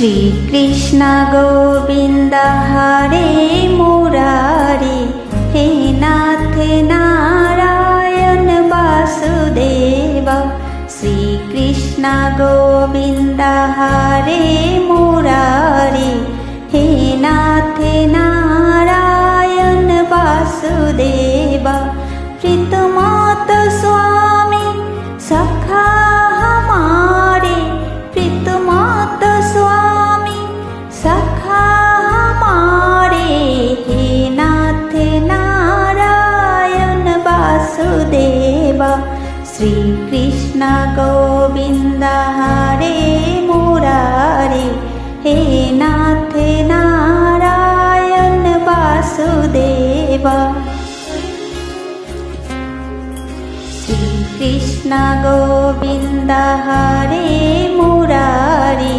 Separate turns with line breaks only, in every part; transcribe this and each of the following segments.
শ্রীকৃষ্ণ গোবিন্দ হরে মুরারি, হে নাথ নারায়ণ বাসুদেব। শ্রীকৃষ্ণ গোবিন্দ হরে মুরারি, হে নাথ নারায়ণ বাসুদেব। প্রীতমত স্বামী সখা हमारे, प्रीतमत स्वामी सखा हमारे, हे नाथ नारायण वासुदेव। श्री कृष्ण गोविंद हरे मुरारी, हे नाथ नारायण वासुदेव। कृष्ण गोविंद हरे मुरारी,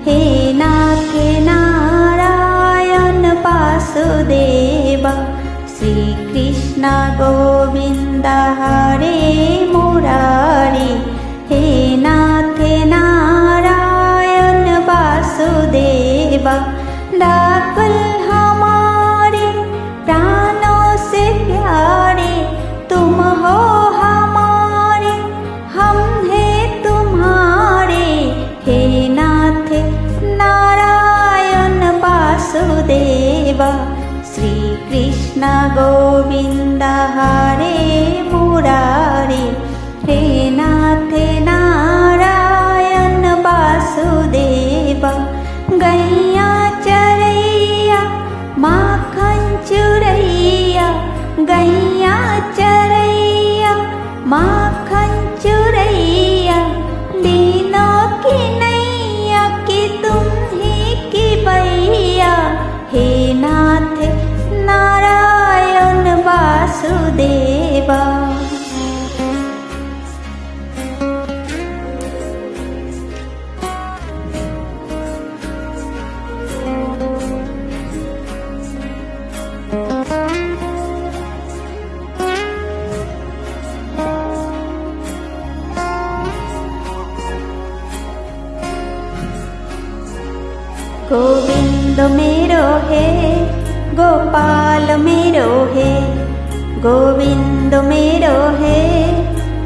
हे नाथ नारायण वासुदेव। श्री कृष्ण गोविंद हरे मुरारी, हे नाथ नारायण वासुदेव। दाकुल हमारे प्राणों से प्यारे, तुम हो हमारे, हम हैं तुम्हारे, हे नाथ नारायण वासुदेव। श्री कृष्ण गोविंद हरे मुरारी, हे नाथ नारायण वासुदेव। गैया चरैया माखन चुरैया, गैया चरैया माखन चुरैया, दीनों की नैया कि तुम ही की बैया, हे नाथ नारायण वासुदेव। गोविंद मेरो है गोपाल मेरो है, गोविंद मेरो है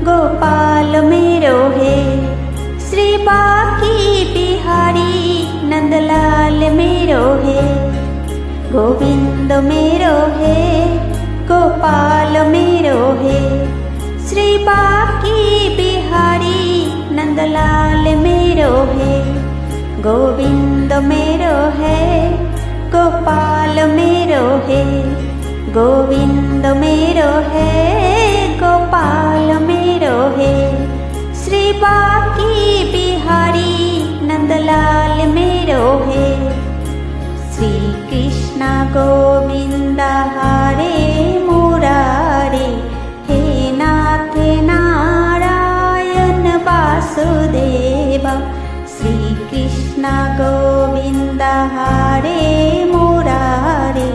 गोपाल मेरो है। श्री बाकी बिहारी नंदलाल मेरो है, गोविंद मेरो है गोपाल मेरो है। श्री बाकी बिहारी नंदलाल मेरो है, गोविंद मेरो है गोपाल मेरो है। गोविंद मेरो है गोपाल मेरो है। श्री बाकी बिहारी नंदलाल मेरो है। श्री कृष्ण गोविंद हरे मुरारी, हे नाथ नारायण वासुदेव। श्री कृष्ण गोविंद हरे मुरारी,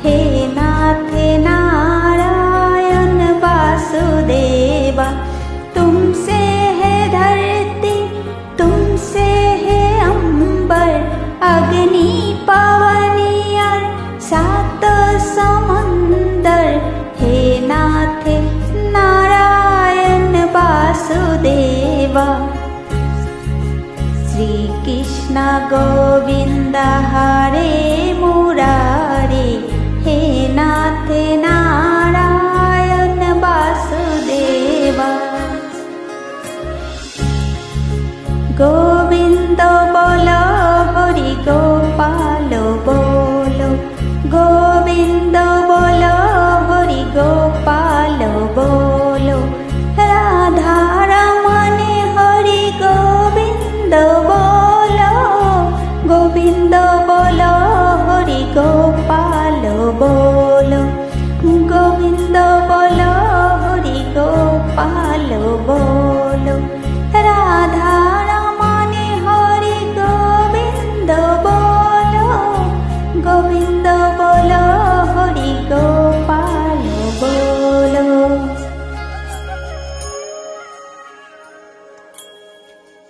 हे नाथ नारायण वासुदेव। तुमसे है धरती तुमसे है अंबर, अग्नि पवन और सात समंदर, हे नाथ नारायण वासुदेव। श्री कृष्ण गोविंद हरे मुरारी, हे नाथ